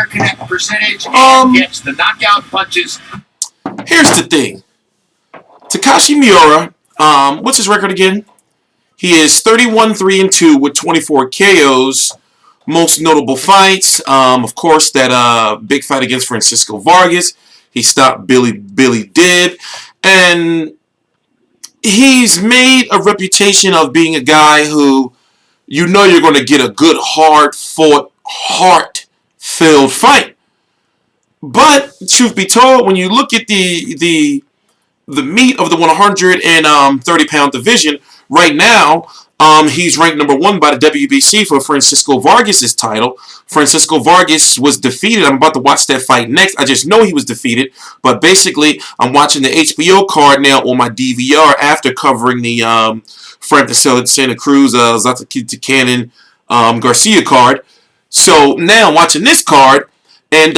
higher connect percentage and gets the knockout punches. Here's the thing. Takashi Miura, what's his record again? He is 31-3-2 with 24 KOs. Most notable fights, of course, that big fight against Francisco Vargas. He stopped Billy Dib. And he's made a reputation of being a guy who you know you're going to get a good, hard-fought, heart-filled fight. But, truth be told, when you look at the meat of the 130-pound division, right now, he's ranked number 1 by the WBC for Francisco Vargas' title. Francisco Vargas was defeated. I'm about to watch that fight next. I just know he was defeated. But basically, I'm watching the HBO card now on my DVR after covering the Frampton Santa Cruz Zata Cannon Garcia card. So now I'm watching this card. And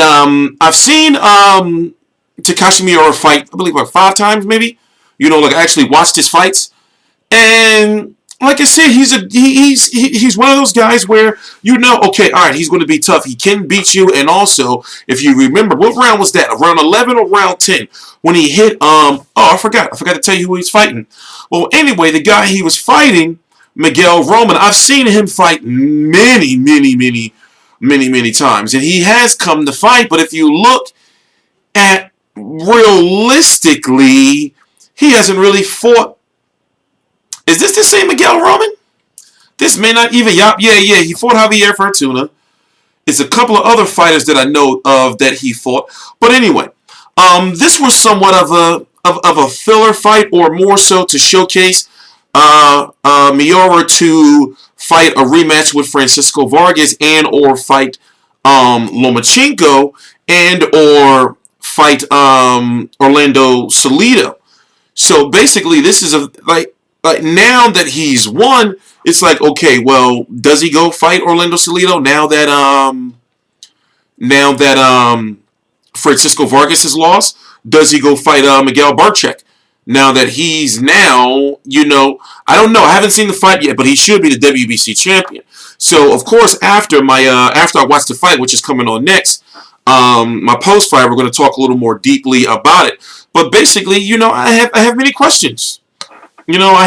I've seen Takashi Miura fight, I believe, like 5 times maybe. You know, like I actually watched his fights. And like I said, he's one of those guys where you know, okay, all right, he's going to be tough. He can beat you, and also, if you remember, what round was that? Round 11 or round 10 when he hit? I forgot to tell you who he's fighting. Well, anyway, the guy he was fighting, Miguel Roman. I've seen him fight many times, and he has come to fight. But if you look at realistically, he hasn't really fought. Is this the same Miguel Roman? This may not even... Yeah, he fought Javier Fortuna. It's a couple of other fighters that I know of that he fought. But anyway, this was somewhat of a filler fight, or more so to showcase Miura to fight a rematch with Francisco Vargas and or fight Lomachenko and or fight Orlando Salido. So basically, this is like now that he's won, it's like, okay, well, does he go fight Orlando Salido now that Francisco Vargas has lost? Does he go fight Miguel Berchelt now that he's I don't know. I haven't seen the fight yet, but he should be the WBC champion. So of course, after I watch the fight, which is coming on next, my post fight, we're going to talk a little more deeply about it. But basically, I have many questions. I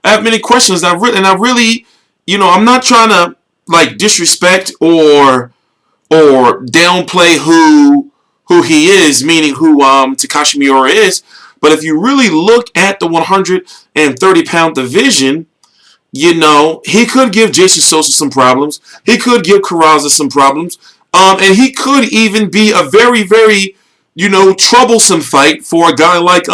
have many questions. I'm not trying to like disrespect or downplay who he is, meaning who Takashi Miura is. But if you really look at the 130-pound division, he could give Jason Sosa some problems. He could give Carranza some problems. And he could even be a very, very, troublesome fight for a guy like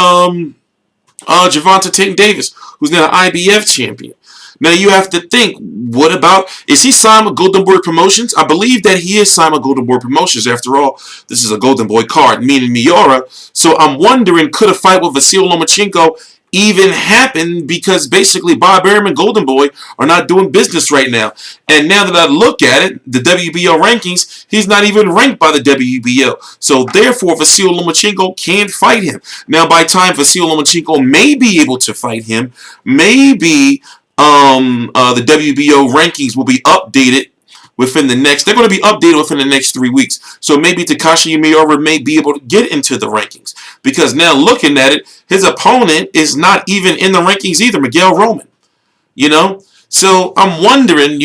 Gervonta Tank Davis, who's now an IBF champion. Now you have to think, what about, is he signed with Golden Boy Promotions? I believe that he is signed with Golden Boy Promotions. After all, this is a Golden Boy card, meaning Miura. So I'm wondering, could a fight with Vasyl Lomachenko even happen, because basically Bob Arum and Golden Boy are not doing business right now. And now that I look at it, the WBO rankings, he's not even ranked by the WBO. So therefore, Vasyl Lomachenko can't fight him. Now, by the time Vasyl Lomachenko may be able to fight him, maybe the WBO rankings will be updated within the next, they're going to be updated within the next 3 weeks. So maybe Takashi Miura may be able to get into the rankings. Because now looking at it, his opponent is not even in the rankings either, Miguel Roman. So I'm wondering,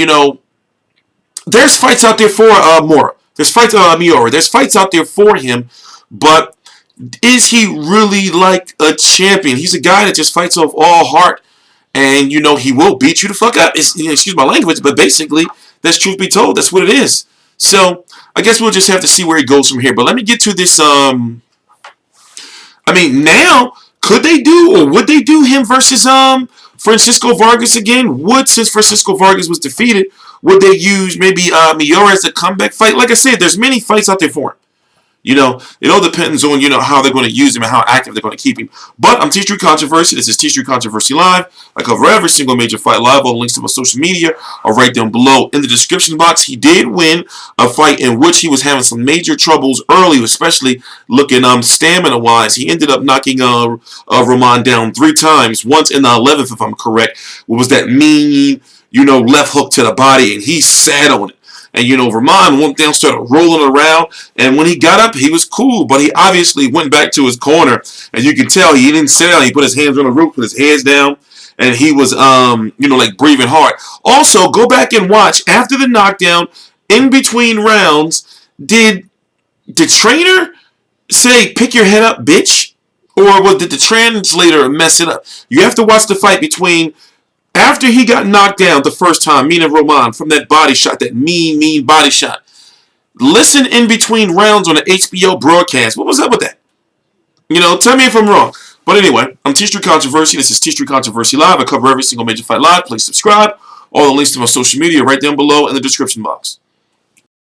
there's fights out there for Miura. There's fights Miura. There's fights out there for him, but is he really like a champion? He's a guy that just fights off all heart, and he will beat you the fuck up. Excuse my language, but basically, that's truth be told. That's what it is. So I guess we'll just have to see where he goes from here. But let me get to this. Now could they do, or would they do him versus Francisco Vargas again? Since Francisco Vargas was defeated, would they use maybe Miura as a comeback fight? Like I said, there's many fights out there for him. It all depends on, how they're going to use him and how active they're going to keep him. But I'm TstreeT Controversy. This is TstreeT Controversy Live. I cover every single major fight live. All the links to my social media are right down below in the description box. He did win a fight in which he was having some major troubles early, especially looking stamina-wise. He ended up knocking Roman down 3 times. Once in the 11th, if I'm correct. What was that mean, left hook to the body, and he sat on it. And, Roman went down, started rolling around. And when he got up, he was cool. But he obviously went back to his corner. And you can tell he didn't sit down. He put his hands on the roof, put his hands down. And he was, like breathing hard. Also, go back and watch. After the knockdown, in between rounds, did the trainer say, pick your head up, bitch? Or did the translator mess it up? You have to watch the fight between after he got knocked down the first time, Mina Roman, from that body shot, that mean body shot. Listen in between rounds on the HBO broadcast. What was up with that? Tell me if I'm wrong. But anyway, I'm TstreeT Controversy. This is TstreeT Controversy Live. I cover every single major fight live. Please subscribe. All the links to my social media right down below in the description box.